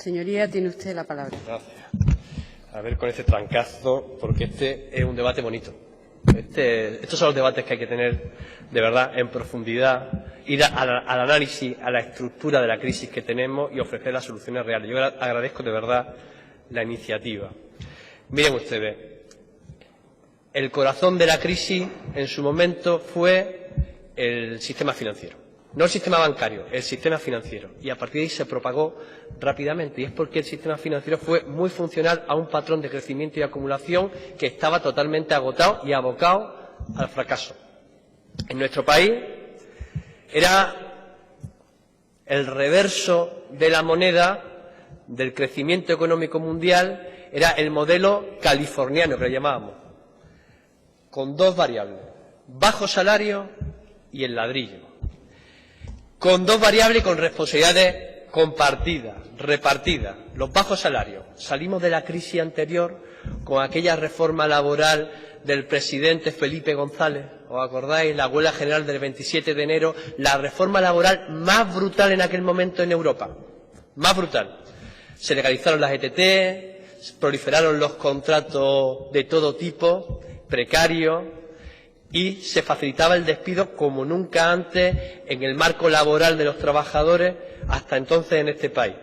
Señoría, tiene usted la palabra. Gracias. A ver con este trancazo, porque este es un debate bonito. Estos son los debates que hay que tener de verdad en profundidad, ir al análisis, a la estructura de la crisis que tenemos y ofrecer las soluciones reales. Yo agradezco de verdad la iniciativa. Miren ustedes, el corazón de la crisis en su momento fue el sistema financiero. No el sistema bancario, el sistema financiero. Y a partir de ahí se propagó rápidamente. Y es porque el sistema financiero fue muy funcional a un patrón de crecimiento y acumulación que estaba totalmente agotado y abocado al fracaso. En nuestro país era el reverso de la moneda del crecimiento económico mundial, era el modelo californiano que le llamábamos, con dos variables, bajo salario y el ladrillo. Con dos variables y con responsabilidades compartidas, repartidas. Los bajos salarios. Salimos de la crisis anterior con aquella reforma laboral del presidente Felipe González. ¿Os acordáis? La huelga general del 27 de enero. La reforma laboral más brutal en aquel momento en Europa. Más brutal. Se legalizaron las ETT, proliferaron los contratos de todo tipo, precarios, y se facilitaba el despido como nunca antes en el marco laboral de los trabajadores hasta entonces en este país.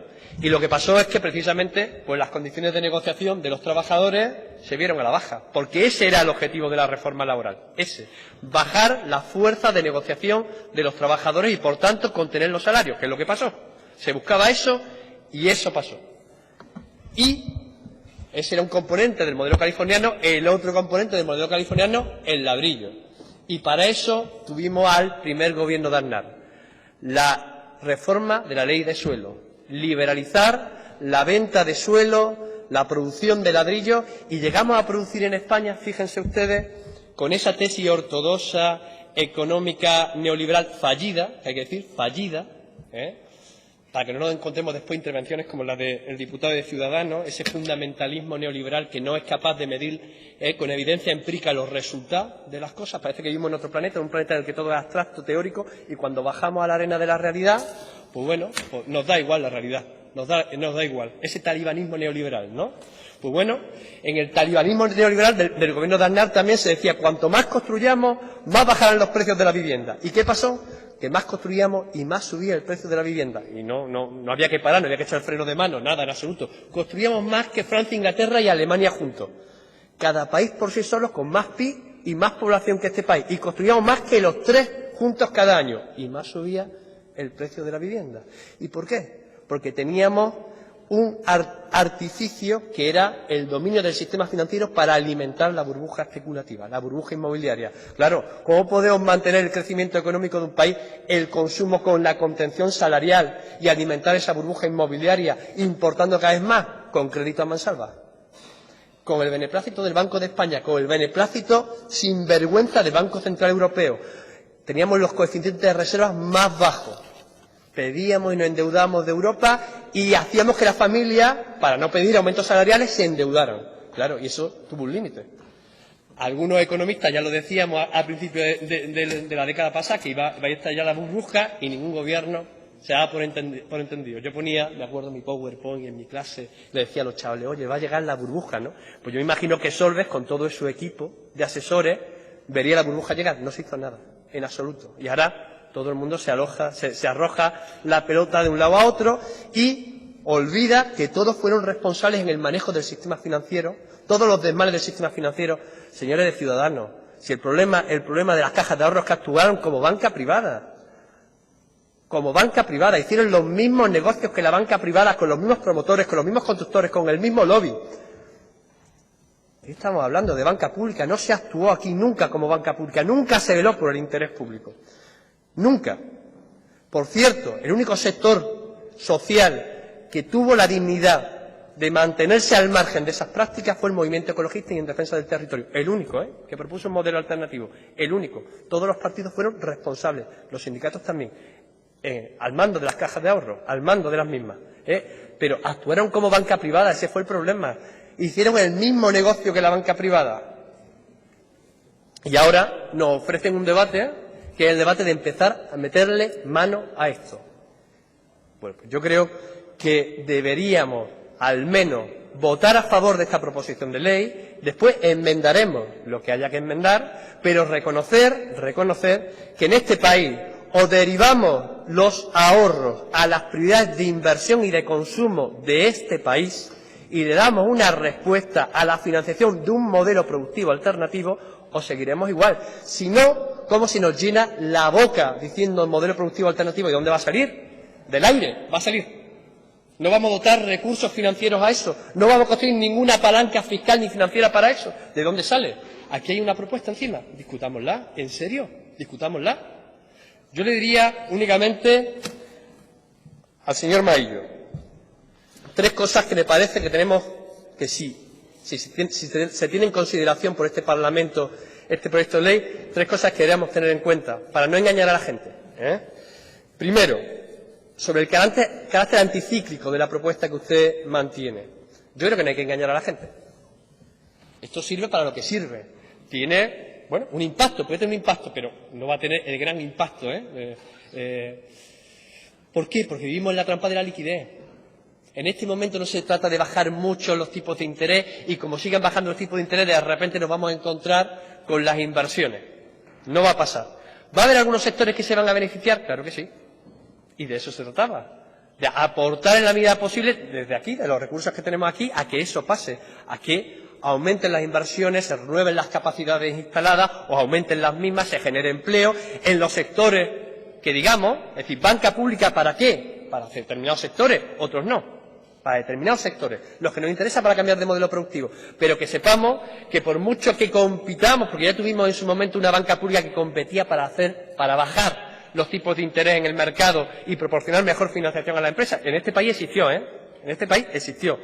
Y lo que pasó es que precisamente pues las condiciones de negociación de los trabajadores se vieron a la baja, porque ese era el objetivo de la reforma laboral, bajar la fuerza de negociación de los trabajadores y por tanto contener los salarios, que es lo que pasó. Se buscaba eso y eso pasó. Y ese era un componente del modelo californiano, el otro componente del modelo californiano, el ladrillo. Y para eso tuvimos al primer gobierno de Aznar. La reforma de la ley de suelo, liberalizar la venta de suelo, la producción de ladrillo, y llegamos a producir en España, fíjense ustedes, con esa tesis ortodoxa, económica, neoliberal, fallida, que hay que decir, fallida, para que no nos encontremos después intervenciones como la del diputado de Ciudadanos, ese fundamentalismo neoliberal que no es capaz de medir con evidencia empírica los resultados de las cosas. Parece que vivimos en otro planeta, un planeta en el que todo es abstracto, teórico, y cuando bajamos a la arena de la realidad, pues bueno, pues nos da igual la realidad, nos da igual, ese talibanismo neoliberal, ¿no? Pues bueno, en el talibanismo neoliberal del gobierno de Aznar también se decía, cuanto más construyamos, más bajarán los precios de la vivienda. ¿Y qué pasó? Que más construíamos y más subía el precio de la vivienda. Y no había que parar, no había que echar freno de mano, nada en absoluto. Construíamos más que Francia, Inglaterra y Alemania juntos. Cada país por sí solo con más PIB y más población que este país. Y construíamos más que los tres juntos cada año. Y más subía el precio de la vivienda. ¿Y por qué? Porque teníamos un artificio que era el dominio del sistema financiero para alimentar la burbuja especulativa, la burbuja inmobiliaria. Claro, ¿cómo podemos mantener el crecimiento económico de un país, el consumo con la contención salarial y alimentar esa burbuja inmobiliaria importando cada vez más? Con crédito a mansalva, con el beneplácito del Banco de España, con el beneplácito sin vergüenza del Banco Central Europeo. Teníamos los coeficientes de reservas más bajos. Pedíamos y nos endeudábamos de Europa y hacíamos que las familias, para no pedir aumentos salariales, se endeudaran. Claro, y eso tuvo un límite. Algunos economistas, ya lo decíamos al principio de la década pasada, que iba a estallar la burbuja y ningún gobierno se daba por entendido. Yo ponía, me acuerdo, mi PowerPoint en mi clase, le decía a los chavales, oye, va a llegar la burbuja, ¿no? Pues yo me imagino que Solves, con todo su equipo de asesores, vería la burbuja llegar. No se hizo nada, en absoluto. Y ahora todo el mundo se arroja la pelota de un lado a otro y olvida que todos fueron responsables en el manejo del sistema financiero, todos los desmanes del sistema financiero. Señores de Ciudadanos, si el problema de las cajas de ahorros que actuaron como banca privada, hicieron los mismos negocios que la banca privada, con los mismos promotores, con los mismos constructores, con el mismo lobby. Estamos hablando de banca pública, no se actuó aquí nunca como banca pública, nunca se veló por el interés público. Nunca. Por cierto, el único sector social que tuvo la dignidad de mantenerse al margen de esas prácticas fue el movimiento ecologista y en defensa del territorio. El único, que propuso un modelo alternativo. El único. Todos los partidos fueron responsables. Los sindicatos también. Al mando de las cajas de ahorro, al mando de las mismas. Pero actuaron como banca privada, ese fue el problema. Hicieron el mismo negocio que la banca privada. Y ahora nos ofrecen un debate, que es el debate de empezar a meterle mano a esto. Bueno, pues yo creo que deberíamos al menos votar a favor de esta proposición de ley, después enmendaremos lo que haya que enmendar, pero reconocer que en este país o derivamos los ahorros a las prioridades de inversión y de consumo de este país y le damos una respuesta a la financiación de un modelo productivo alternativo, o seguiremos igual. Si no, ¿cómo se nos llena la boca diciendo modelo productivo alternativo? ¿Y dónde va a salir? Del aire, va a salir. No vamos a dotar recursos financieros a eso, no vamos a construir ninguna palanca fiscal ni financiera para eso. ¿De dónde sale? Aquí hay una propuesta encima, discutámosla, ¿en serio? Discutámosla. Yo le diría únicamente al señor Maillo 3 cosas que me parece que tenemos que si se tiene en consideración por este Parlamento este proyecto de ley, 3 cosas que debemos tener en cuenta para no engañar a la gente. Primero, sobre el carácter anticíclico de la propuesta que usted mantiene. Yo creo que no hay que engañar a la gente. Esto sirve para lo que sirve. Tiene, bueno, un impacto, puede tener un impacto, pero no va a tener el gran impacto. ¿Por qué? Porque vivimos en la trampa de la liquidez. En este momento no se trata de bajar mucho los tipos de interés y como sigan bajando los tipos de interés, de repente nos vamos a encontrar con las inversiones. No va a pasar. ¿Va a haber algunos sectores que se van a beneficiar? Claro que sí. Y de eso se trataba, de aportar en la medida posible, desde aquí, de los recursos que tenemos aquí, a que eso pase, a que aumenten las inversiones, se renueven las capacidades instaladas o aumenten las mismas, se genere empleo en los sectores que digamos, es decir, banca pública ¿para qué? Para determinados sectores, otros no, para determinados sectores, los que nos interesa para cambiar de modelo productivo, pero que sepamos que por mucho que compitamos, porque ya tuvimos en su momento una banca pública que competía para bajar los tipos de interés en el mercado y proporcionar mejor financiación a la empresa. En este país existió, En este país existió.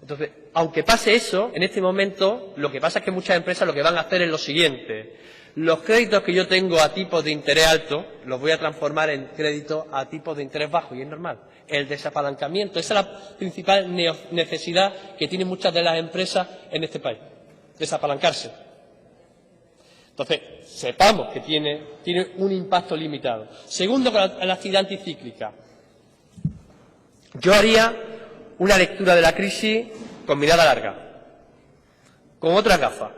Entonces, aunque pase eso, en este momento, lo que pasa es que muchas empresas lo que van a hacer es lo siguiente. Los créditos que yo tengo a tipos de interés alto, los voy a transformar en créditos a tipos de interés bajo, y es normal. El desapalancamiento, esa es la principal necesidad que tienen muchas de las empresas en este país. Desapalancarse. Entonces, sepamos que tiene un impacto limitado. Segundo, con la actividad anticíclica. Yo haría una lectura de la crisis con mirada larga, con otras gafas,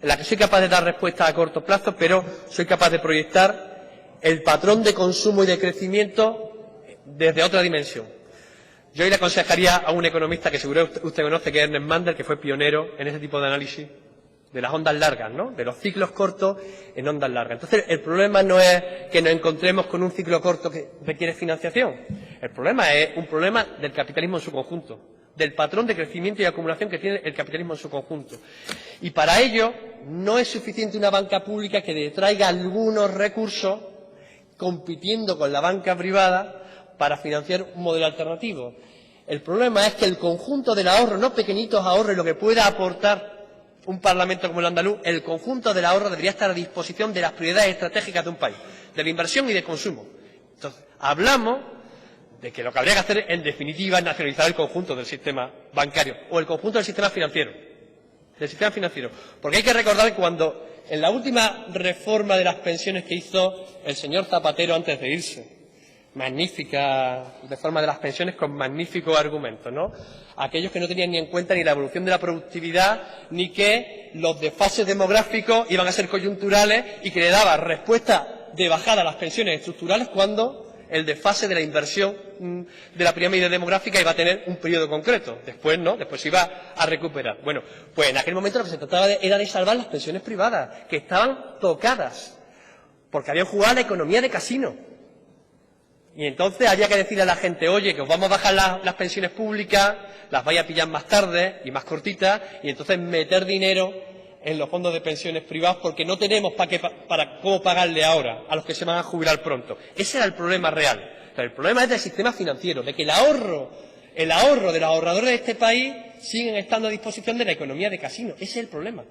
en la que soy capaz de dar respuestas a corto plazo, pero soy capaz de proyectar el patrón de consumo y de crecimiento desde otra dimensión. Yo hoy le aconsejaría a un economista que seguro usted conoce, que es Ernest Mandel, que fue pionero en ese tipo de análisis, de las ondas largas, ¿no? De los ciclos cortos en ondas largas. Entonces, el problema no es que nos encontremos con un ciclo corto que requiere financiación. El problema es un problema del capitalismo en su conjunto, del patrón de crecimiento y acumulación que tiene el capitalismo en su conjunto. Y para ello no es suficiente una banca pública que detraiga algunos recursos compitiendo con la banca privada para financiar un modelo alternativo. El problema es que el conjunto del ahorro, no pequeñitos ahorros, lo que pueda aportar un Parlamento como el andaluz, el conjunto del ahorro debería estar a disposición de las prioridades estratégicas de un país, de la inversión y de consumo. Entonces, hablamos de que lo que habría que hacer, en definitiva, es nacionalizar el conjunto del sistema bancario o el conjunto del sistema financiero. Porque hay que recordar que cuando, en la última reforma de las pensiones que hizo el señor Zapatero antes de irse, magnífica reforma de las pensiones con magníficos argumentos, ¿no? Aquellos que no tenían ni en cuenta ni la evolución de la productividad, ni que los desfases demográficos iban a ser coyunturales y que le daba respuesta de bajada a las pensiones estructurales cuando el desfase de la inversión de la pirámide demográfica iba a tener un periodo concreto. Después no, después se iba a recuperar. Bueno, pues en aquel momento lo que se trataba era de salvar las pensiones privadas, que estaban tocadas, porque habían jugado a la economía de casino. Y entonces había que decirle a la gente, oye, que os vamos a bajar las pensiones públicas, las vais a pillar más tarde y más cortitas, y entonces meter dinero en los fondos de pensiones privados porque no tenemos para cómo pagarle ahora a los que se van a jubilar pronto. Ese era el problema real. Pero el problema es del sistema financiero, de que el ahorro de los ahorradores de este país siguen estando a disposición de la economía de casino. Ese es el problema.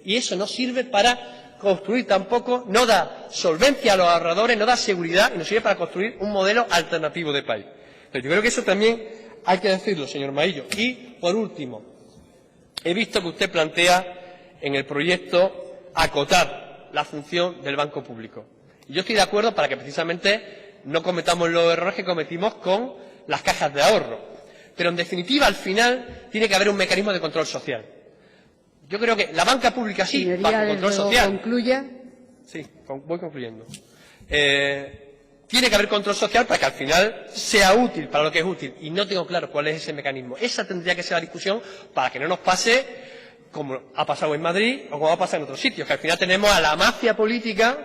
Y eso no sirve para construir tampoco, no da solvencia a los ahorradores, no da seguridad y no sirve para construir un modelo alternativo de país. Pero yo creo que eso también hay que decirlo, señor Maillo. Y, por último, he visto que usted plantea en el proyecto acotar la función del banco público. Y yo estoy de acuerdo para que precisamente no cometamos los errores que cometimos con las cajas de ahorro. Pero, en definitiva, al final, tiene que haber un mecanismo de control social. Yo creo que la banca pública sí, bajo control social. Concluya. Sí, voy concluyendo. Tiene que haber control social para que al final sea útil para lo que es útil. Y no tengo claro cuál es ese mecanismo. Esa tendría que ser la discusión para que no nos pase como ha pasado en Madrid o como ha pasado en otros sitios, que al final tenemos a la mafia política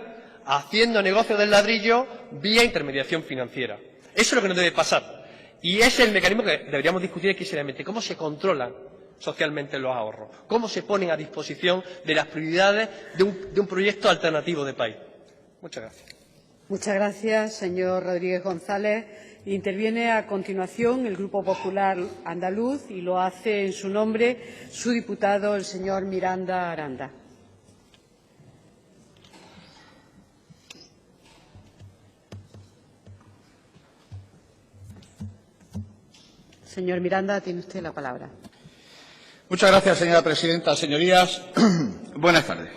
haciendo negocios del ladrillo vía intermediación financiera. Eso es lo que no debe pasar. Y ese es el mecanismo que deberíamos discutir aquí seriamente. ¿Cómo se controlan socialmente los ahorros? ¿Cómo se ponen a disposición de las prioridades de un proyecto alternativo de país? Muchas gracias. Muchas gracias, señor Rodríguez González. Interviene a continuación el Grupo Popular Andaluz y lo hace en su nombre su diputado, el señor Miranda Aranda. Señor Miranda, tiene usted la palabra. Muchas gracias, señora presidenta. Señorías, buenas tardes.